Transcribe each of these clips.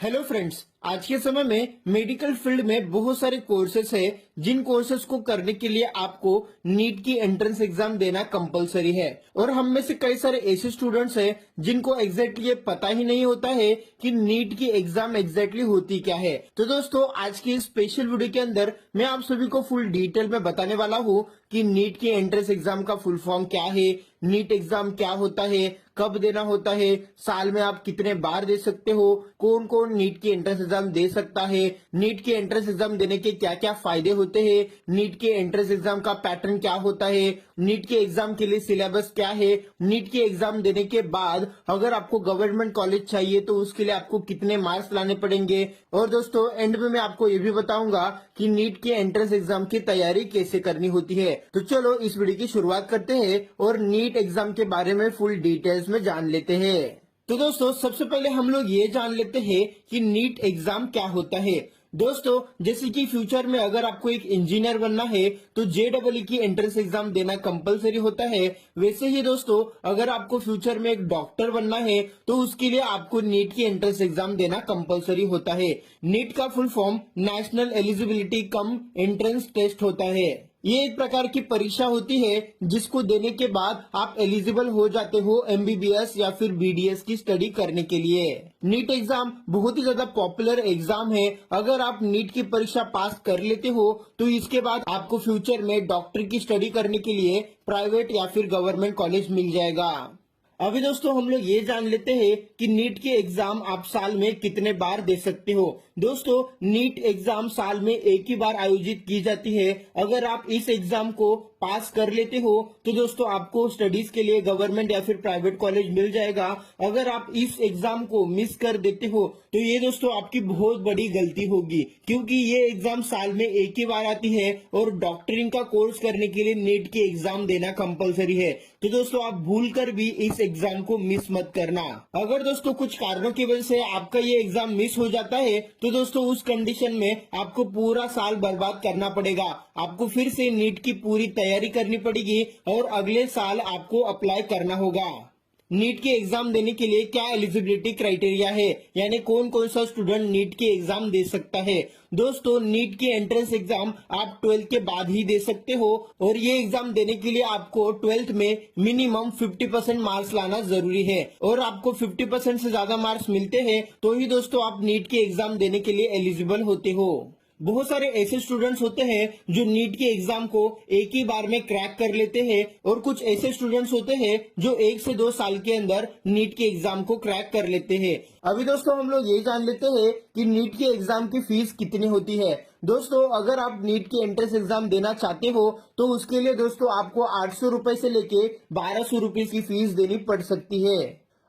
Hello friends, आज के समय में मेडिकल फील्ड में बहुत सारे कोर्सेस है जिन कोर्सेस को करने के लिए आपको नीट की एंट्रेंस एग्जाम देना कंपलसरी है। और हम में से कई सारे ऐसे स्टूडेंट्स हैं जिनको एग्जैक्टली ये पता ही नहीं होता है कि नीट की एग्जाम एग्जैक्टली होती क्या है। तो दोस्तों, आज की स्पेशल वीडियो के अंदर मैं आप सभी को फुल डिटेल में बताने वाला हूँ कि नीट की एंट्रेंस एग्जाम का फुल फॉर्म क्या है, नीट एग्जाम क्या होता है, कब देना होता है, साल में आप कितने बार दे सकते हो, कौन कौन नीट की एंट्रेंस एग्जाम दे सकता है, नीट की एंट्रेंस एग्जाम देने के क्या क्या फायदे होते हैं, नीट के एंट्रेंस एग्जाम का पैटर्न क्या होता है, नीट के एग्जाम के लिए सिलेबस क्या है, नीट के एग्जाम देने के बाद अगर आपको गवर्नमेंट कॉलेज चाहिए तो उसके लिए आपको कितने मार्क्स लाने पड़ेंगे। और दोस्तों, एंड में मैं आपको ये भी बताऊंगा कि नीट के एंट्रेंस एग्जाम की तैयारी कैसे करनी होती है। तो चलो इस वीडियो की शुरुआत करते हैं और नीट एग्जाम के बारे में फुल डिटेल्स में जान लेते हैं। तो दोस्तों, सबसे पहले हम लोग ये जान लेते हैं कि नीट एग्जाम क्या होता है। दोस्तों, जैसे कि फ्यूचर में अगर आपको एक इंजीनियर बनना है तो जेईई की एंट्रेंस एग्जाम देना कंपलसरी होता है। वैसे ही दोस्तों, अगर आपको फ्यूचर में एक डॉक्टर बनना है तो उसके लिए आपको नीट की एंट्रेंस एग्जाम देना कंपलसरी होता है। नीट का full form national eligibility cum entrance test होता है। ये एक प्रकार की परीक्षा होती है जिसको देने के बाद आप एलिजिबल हो जाते हो एमबीबीएस या फिर बीडीएस की स्टडी करने के लिए। नीट एग्जाम बहुत ही ज्यादा पॉपुलर एग्जाम है। अगर आप नीट की परीक्षा पास कर लेते हो तो इसके बाद आपको फ्यूचर में डॉक्टर की स्टडी करने के लिए प्राइवेट या फिर गवर्नमेंट कॉलेज मिल जाएगा। अभी दोस्तों, हम लोग ये जान लेते हैं कि नीट के एग्जाम आप साल में कितने बार दे सकते हो। दोस्तों, नीट एग्जाम साल में एक ही बार आयोजित की जाती है। अगर आप इस एग्जाम को पास कर लेते हो तो दोस्तों आपको स्टडीज के लिए गवर्नमेंट या फिर प्राइवेट कॉलेज मिल जाएगा। अगर आप इस एग्जाम को मिस कर देते हो तो ये दोस्तों आपकी बहुत बड़ी गलती होगी, क्योंकि ये एग्जाम साल में एक ही बार आती है और डॉक्टरिंग का कोर्स करने के लिए नीट की एग्जाम देना कंपलसरी है। तो दोस्तों, आप भूल कर भी इस एग्जाम को मिस मत करना। अगर दोस्तों कुछ कारणों की वजह से आपका ये एग्जाम मिस हो जाता है तो दोस्तों उस कंडीशन में आपको पूरा साल बर्बाद करना पड़ेगा। आपको फिर से नीट की पूरी तैयारी करनी पड़ेगी और अगले साल आपको अप्लाई करना होगा। नीट के एग्जाम देने के लिए क्या एलिजिबिलिटी क्राइटेरिया है, यानी कौन कौन सा स्टूडेंट नीट के एग्जाम दे सकता है। दोस्तों, नीट की एंट्रेंस एग्जाम आप 12th के बाद ही दे सकते हो और ये एग्जाम देने के लिए आपको 12th में मिनिमम 50% मार्क्स लाना जरूरी है। और आपको 50% से ज्यादा मार्क्स मिलते हैं तो ही दोस्तों आप नीट के एग्जाम देने के लिए एलिजिबल होते हो। बहुत सारे ऐसे स्टूडेंट्स होते हैं जो नीट के एग्जाम को एक ही बार में क्रैक कर लेते हैं और कुछ ऐसे स्टूडेंट्स होते हैं जो 1 से 2 साल के अंदर नीट के एग्जाम को क्रैक कर लेते हैं। अभी दोस्तों, हम लोग ये जान लेते हैं कि नीट के एग्जाम की फीस कितनी होती है। दोस्तों, अगर आप नीट की एंट्रेंस एग्जाम देना चाहते हो तो उसके लिए दोस्तों आपको 800 रुपए से लेके 1200 रुपए की फीस देनी पड़ सकती है।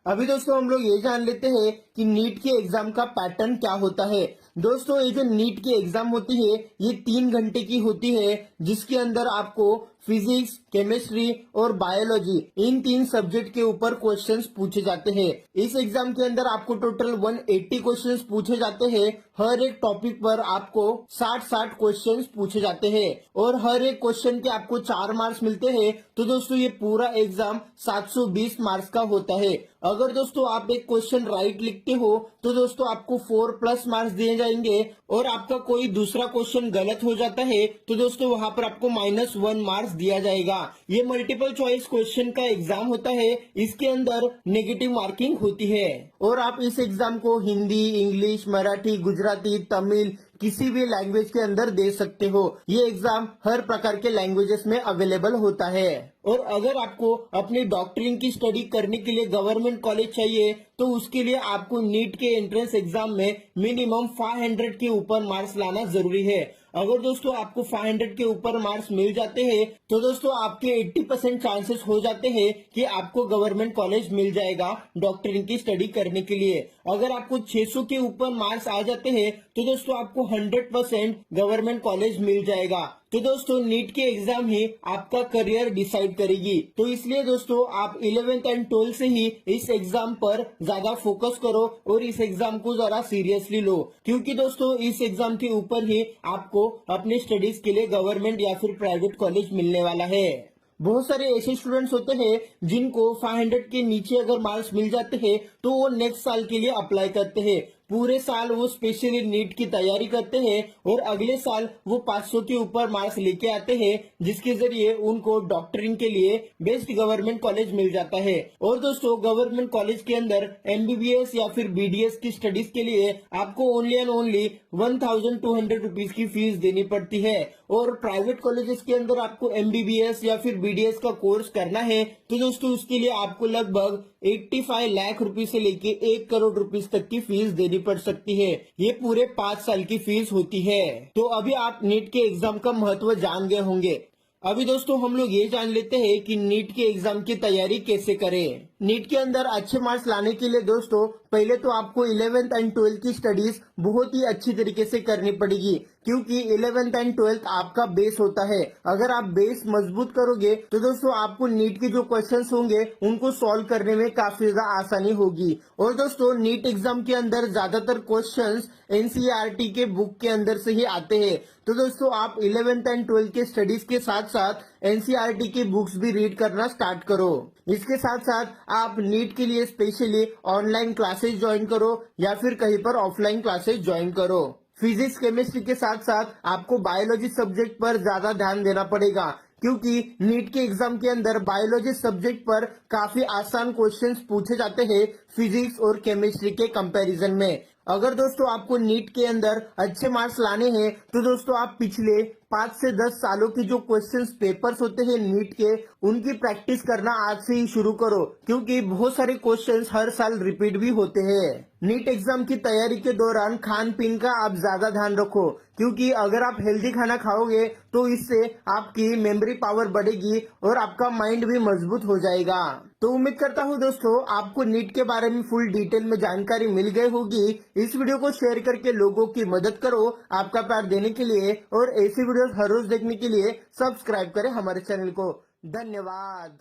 अभी दोस्तों, हम लोग ये जान लेते हैं कि नीट के एग्जाम का पैटर्न क्या होता है। दोस्तों, ये जो नीट की एग्जाम होती है ये 3 घंटे की होती है, जिसके अंदर आपको फिजिक्स, केमिस्ट्री और बायोलॉजी इन 3 सब्जेक्ट के ऊपर क्वेश्चंस पूछे जाते हैं। इस एग्जाम के अंदर आपको टोटल 180 क्वेश्चंस पूछे जाते हैं। हर एक टॉपिक पर आपको 60-60 क्वेश्चंस पूछे जाते हैं और हर एक क्वेश्चन के आपको 4 मार्क्स मिलते हैं। तो दोस्तों, ये पूरा एग्जाम 720 मार्क्स का होता है। अगर दोस्तों आप एक क्वेश्चन राइट लिखते हो तो दोस्तों आपको 4+ मार्क्स दिए जाएंगे और आपका कोई दूसरा क्वेश्चन गलत हो जाता है तो दोस्तों वहां पर आपको -1 मार्क्स दिया जाएगा। ये मल्टीपल चॉइस क्वेश्चन का एग्जाम होता है। इसके अंदर नेगेटिव मार्किंग होती है और आप इस एग्जाम को हिंदी, इंग्लिश, मराठी, गुजराती, तमिल किसी भी लैंग्वेज के अंदर दे सकते हो। ये एग्जाम हर प्रकार के लैंग्वेजेस में अवेलेबल होता है। और अगर आपको अपनी डॉक्टरिंग की स्टडी करने के लिए गवर्नमेंट कॉलेज चाहिए तो उसके लिए आपको नीट के एंट्रेंस एग्जाम में मिनिमम 500 के ऊपर मार्क्स लाना जरूरी है। अगर दोस्तों आपको 500 के ऊपर मार्क्स मिल जाते हैं तो दोस्तों आपके 80% चांसेस हो जाते हैं कि आपको गवर्नमेंट कॉलेज मिल जाएगा डॉक्टरिंग की स्टडी करने के लिए। अगर आपको 600 के ऊपर मार्क्स आ जाते हैं तो दोस्तों आपको 100% गवर्नमेंट कॉलेज मिल जाएगा। तो दोस्तों, नीट के एग्जाम ही आपका करियर डिसाइड करेगी। तो इसलिए दोस्तों आप 11th एंड 12th से ही इस एग्जाम पर ज्यादा फोकस करो और इस एग्जाम को जरा सीरियसली लो, क्योंकि दोस्तों इस एग्जाम के ऊपर ही आपको अपने स्टडीज के लिए गवर्नमेंट या फिर प्राइवेट कॉलेज मिलने वाला है। बहुत सारे ऐसे स्टूडेंट्स होते हैं जिनको 500 के नीचे अगर मार्क्स मिल जाते हैं तो वो नेक्स्ट साल के लिए अप्लाई करते हैं। पूरे साल वो स्पेशली नीट की तैयारी करते हैं और अगले साल वो 500 के ऊपर मार्क्स लेके आते हैं, जिसके जरिए उनको डॉक्टरिंग के लिए बेस्ट गवर्नमेंट कॉलेज मिल जाता है। और दोस्तों गवर्नमेंट कॉलेज के अंदर एमबीबीएस या फिर बीडीएस की स्टडीज के लिए आपको ओनली एंड ओनली 1200 रुपीज की फीस देनी पड़ती है। और प्राइवेट कॉलेजेस के अंदर आपको एमबीबीएस या फिर बीडीएस का कोर्स करना है तो दोस्तों उसके लिए आपको लगभग 85 लाख रुपए से लेके 1 करोड़ रुपीस तक की फीस देनी पड़ सकती है। ये पूरे 5 साल की फीस होती है। तो अभी आप नीट के एग्जाम का महत्व जान गए होंगे। अभी दोस्तों हम लोग ये जान लेते हैं कि नीट के एग्जाम की तैयारी कैसे करें। नीट के अंदर अच्छे मार्क्स लाने के लिए दोस्तों पहले तो आपको 11th एंड 12th की स्टडीज बहुत ही अच्छी तरीके से करनी पड़ेगी, क्योंकि 11th एंड 12th आपका बेस होता है। अगर आप बेस मजबूत करोगे तो दोस्तों आपको नीट के जो क्वेश्चंस होंगे उनको सॉल्व करने में काफी ज्यादा आसानी होगी। और दोस्तों नीट एग्जाम के अंदर ज्यादातर क्वेश्चंस एनसीईआरटी के बुक के अंदर से ही आते हैं। तो दोस्तों आप 11th एंड 12th के स्टडीज के साथ साथ एनसीईआरटी की बुक्स भी रीड करना स्टार्ट करो। इसके साथ साथ आप नीट के लिए स्पेशली ऑनलाइन क्लासेस ज्वाइन करो या फिर कहीं पर ऑफलाइन क्लासेस ज्वाइन करो। फिजिक्स केमिस्ट्री के साथ साथ आपको बायोलॉजी सब्जेक्ट पर ज्यादा ध्यान देना पड़ेगा, क्योंकि नीट के एग्जाम के अंदर बायोलॉजी सब्जेक्ट पर काफी आसान क्वेश्चंस पूछे जाते हैं फिजिक्स और केमिस्ट्री के कंपैरिजन में। अगर दोस्तों आपको नीट के अंदर अच्छे मार्क्स लाने हैं तो दोस्तों आप पिछले 5 से 10 सालों की जो क्वेश्चंस पेपर्स होते हैं नीट के उनकी प्रैक्टिस करना आज से ही शुरू करो, क्योंकि बहुत सारे क्वेश्चंस हर साल रिपीट भी होते हैं। नीट एग्जाम की तैयारी के दौरान खान पीन का आप ज्यादा ध्यान रखो, क्योंकि अगर आप हेल्दी खाना खाओगे तो इससे आपकी मेमोरी पावर बढ़ेगी और आपका माइंड भी मजबूत हो जाएगा। तो उम्मीद करता हूँ दोस्तों आपको नीट के बारे में फुल डिटेल में जानकारी मिल गई होगी। इस वीडियो को शेयर करके लोगों की मदद करो आपका प्यार देने के लिए, और ऐसी वीडियोस हर रोज देखने के लिए सब्सक्राइब करें हमारे चैनल को। धन्यवाद।